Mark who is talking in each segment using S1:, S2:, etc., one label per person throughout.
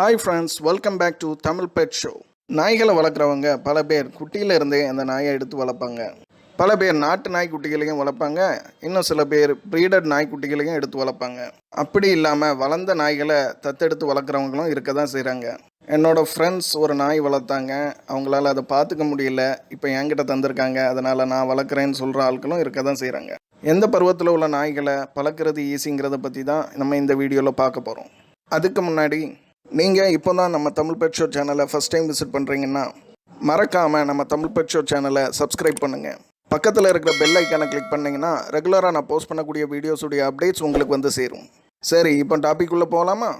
S1: Hi friends, welcome back to Tamil pet show. நாய்களை வளர்க்குறவங்க பல பேர் குட்டியிலேருந்தே அந்த நாயை எடுத்து வளர்ப்பாங்க. பல பேர் நாட்டு நாய்க்குட்டிகளையும் வளர்ப்பாங்க. இன்னும் சில பேர் ப்ரீடட் நாய்க்குட்டிகளையும் எடுத்து வளர்ப்பாங்க. அப்படி இல்லாமல் வளர்ந்த நாய்களை தத்தெடுத்து வளர்க்குறவங்களும் இருக்க தான் செய்கிறாங்க. என்னோடய ஃப்ரெண்ட்ஸ் ஒரு நாய் வளர்த்தாங்க. அவங்களால அதை பார்த்துக்க முடியல. இப்போ என்கிட்ட தந்திருக்காங்க. அதனால் நான் வளர்க்குறேன்னு சொல்கிற ஆட்களும் இருக்க தான் செய்கிறாங்க. எந்த பருவத்தில் உள்ள நாய்களை பழக்கிறது ஈஸிங்கிறத பற்றி தான் நம்ம இந்த வீடியோவில் பார்க்க போகிறோம். அதுக்கு முன்னாடி நீங்கள் இப்போ தான் நம்ம தமிழ் பெட் ஷோ சேனலை ஃபஸ்ட் டைம் விசிட் பண்ணுறீங்கன்னா மறக்காமல் நம்ம தமிழ் பெட் ஷோ சேனலை சப்ஸ்கிரைப் பண்ணுங்கள். பக்கத்தில் இருக்கிற பெல் ஐக்கானை கிளிக் பண்ணிங்கன்னா ரெகுலராக நான் போஸ்ட் பண்ணக்கூடிய வீடியோஸுடைய அப்டேட்ஸ் உங்களுக்கு வந்து சேரும். சரி, இப்போ டாபிக் உள்ளே போகலாமா?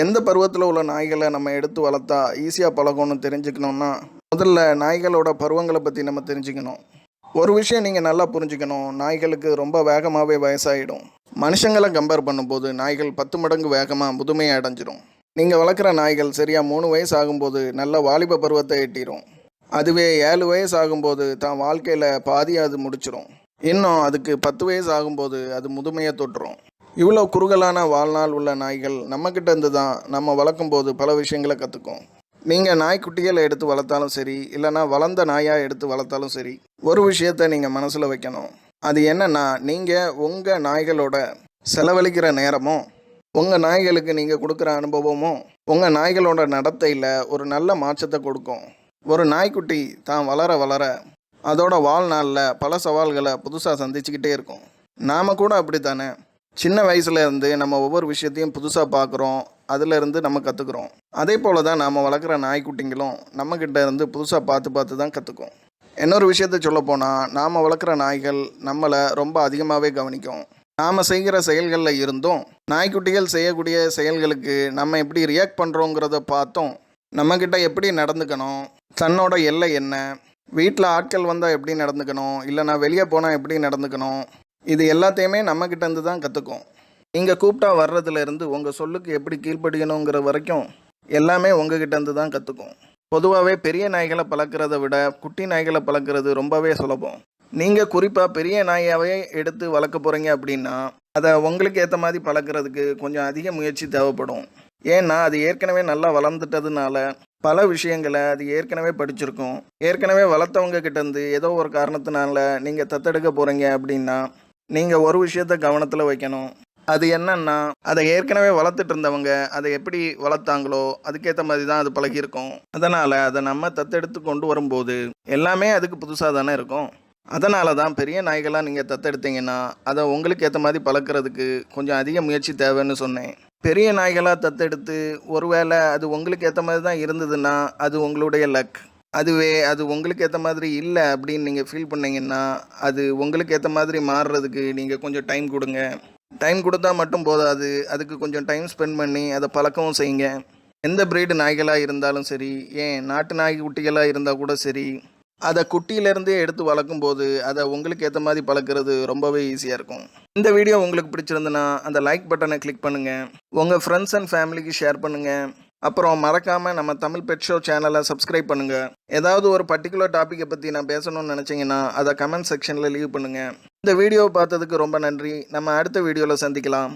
S1: எந்த பருவத்தில் உள்ள நாய்களை நம்ம எடுத்து வளர்த்தா ஈஸியாக பழகணும்னு தெரிஞ்சுக்கணுன்னா முதல்ல நாய்களோட பருவங்களை பற்றி நம்ம தெரிஞ்சுக்கணும். ஒரு விஷயம் நீங்கள் நல்லா புரிஞ்சுக்கணும், நாய்களுக்கு ரொம்ப வேகமாகவே வயசாகிடும். மனுஷங்களை கம்பேர் பண்ணும்போது நாய்கள் 10 மடங்கு வேகமாக முதுமையை அடைஞ்சிடும். நீங்கள் வளர்க்குற நாய்கள் சரியாக 3 வயசு ஆகும்போது நல்ல வாலிப பருவத்தை எட்டிடும். அதுவே 7 வயசு ஆகும்போது தான் வாழ்க்கையில் பாதியாக அது முடிச்சிடும். இன்னும் அதுக்கு 10 வயசு ஆகும்போது அது முதுமையை தொட்டுரும். இவ்வளோ குறுகலான வாழ்நாள் உள்ள நாய்கள் நம்மக்கிட்ட இருந்து தான் நம்ம வளர்க்கும்போது பல விஷயங்களை கற்றுக்கும். நீங்கள் நாய்க்குட்டிகளை எடுத்து வளர்த்தாலும் சரி, இல்லைனா வளர்ந்த நாயாக எடுத்து வளர்த்தாலும் சரி, ஒரு விஷயத்தை நீங்கள் மனசில் வைக்கணும். அது என்னென்னா, நீங்கள் உங்கள் நாய்களோட செலவழிக்கிற நேரமும் உங்கள் நாய்களுக்கு நீங்கள் கொடுக்குற அனுபவமும் உங்கள் நாய்களோட நடத்தையில் ஒரு நல்ல மாற்றத்தை கொடுக்கும். ஒரு நாய்க்குட்டி தான் வளர வளர அதோட வாழ்நாளில் பல சவால்களை புதுசாக சந்திச்சுக்கிட்டே இருக்கும். நாம் கூட அப்படி தானே. சின்ன வயசுலேருந்து நம்ம ஒவ்வொரு விஷயத்தையும் புதுசாக பார்க்குறோம், அதிலேருந்து நம்ம கற்றுக்குறோம். அதே போல் தான் நாம் வளர்க்குற நாய்க்குட்டிங்களும் நம்மக்கிட்ட இருந்து புதுசாக பார்த்து தான் கற்றுக்கும். இன்னொரு விஷயத்த சொல்லப்போனால், நாம் வளர்க்குற நாய்கள் நம்மளை ரொம்ப அதிகமாகவே கவனிக்கும். நாம் செய்கிற செயல்களில் இருந்தும் நாய்க்குட்டிகள் செய்யக்கூடிய செயல்களுக்கு நம்ம எப்படி ரியாக்ட் பண்ணுறோங்கிறத பார்த்தோம். நம்மக்கிட்ட எப்படி நடந்துக்கணும், தன்னோட எல்லை என்ன, வீட்டில் ஆட்கள் வந்தால் எப்படி நடந்துக்கணும், இல்லைனா வெளியே போனால் எப்படி நடந்துக்கணும், இது எல்லாத்தையுமே நம்மக்கிட்டேருந்து தான் கற்றுக்கும். நீங்கள் கூப்பிட்டா வர்றதுலேருந்து உங்கள் சொல்லுக்கு எப்படி கீழ்ப்படியணுங்கிற வரைக்கும் எல்லாமே உங்ககிட்டேருந்து தான் கற்றுக்கும். பொதுவாகவே பெரிய நாய்களை பழக்கிறத விட குட்டி நாய்களை பழக்கிறது ரொம்பவே சுலபம். நீங்கள் குறிப்பாக பெரிய நாயாகவே எடுத்து வளர்க்க போகிறீங்க அப்படின்னா அதை உங்களுக்கு ஏற்ற மாதிரி பழக்கிறதுக்கு கொஞ்சம் அதிக முயற்சி தேவைப்படும். ஏன்னா அது ஏற்கனவே நல்லா வளர்ந்துட்டதுனால பல விஷயங்களை அது ஏற்கனவே படிச்சிருக்கும். ஏற்கனவே வளர்த்தவங்க கிட்டேருந்து ஏதோ ஒரு காரணத்தினால நீங்கள் தத்தெடுக்க போகிறீங்க அப்படின்னா நீங்கள் ஒரு விஷயத்த கவனத்தில் வைக்கணும். அது என்னன்னா, அதை ஏற்கனவே வளர்த்துட்டு இருந்தவங்க அதை எப்படி வளர்த்தாங்களோ அதுக்கேற்ற மாதிரி தான் அது பழகியிருக்கும். அதனால் அதை நம்ம தத்தெடுத்து கொண்டு வரும்போது எல்லாமே அதுக்கு புதுசாக தானே இருக்கும். அதனால தான் பெரிய நாய்களாக நீங்கள் தத்தெடுத்தீங்கன்னா அதை உங்களுக்கு ஏற்ற மாதிரி பழக்கிறதுக்கு கொஞ்சம் அதிக முயற்சி தேவைன்னு சொன்னேன். பெரிய நாய்களாக தத்தெடுத்து ஒருவேளை அது உங்களுக்கு ஏற்ற மாதிரி தான் இருந்ததுன்னா அது உங்களுடைய லக். அதுவே அது உங்களுக்கு ஏற்ற மாதிரி இல்லை அப்படின்னு நீங்கள் ஃபீல் பண்ணிங்கன்னா அது உங்களுக்கு ஏற்ற மாதிரி மாறுறதுக்கு நீங்கள் கொஞ்சம் டைம் கொடுங்க. டைம் கொடுத்தா மட்டும் போதாது, அதுக்கு கொஞ்சம் டைம் ஸ்பெண்ட் பண்ணி அதை பழக்கவும் செய்யுங்க. எந்த ப்ரீடு நாய்களாக இருந்தாலும் சரி, ஏன் நாட்டு நாய் குட்டிகளாக இருந்தால் கூட சரி, அதை குட்டியிலேருந்தே எடுத்து வளர்க்கும் போது அதை உங்களுக்கு ஏற்ற மாதிரி பழக்கிறது ரொம்பவே ஈஸியாக இருக்கும். இந்த வீடியோ உங்களுக்கு பிடிச்சிருந்துன்னா அந்த லைக் பட்டனை கிளிக் பண்ணுங்கள். உங்கள் ஃப்ரெண்ட்ஸ் அண்ட் ஃபேமிலிக்கு ஷேர் பண்ணுங்கள். அப்புறம் மறக்காமல் நம்ம தமிழ் பெட் ஷோ சேனலை சப்ஸ்கிரைப் பண்ணுங்கள். ஏதாவது ஒரு பர்டிகுலர் டாப்பிக்கை பற்றி நான் பேசணும்னு நினச்சிங்கன்னா அதை கமெண்ட் செக்ஷனில் லீவ் பண்ணுங்கள். இந்த வீடியோவை பார்த்ததுக்கு ரொம்ப நன்றி. நம்ம அடுத்த வீடியோவில் சந்திக்கலாம்.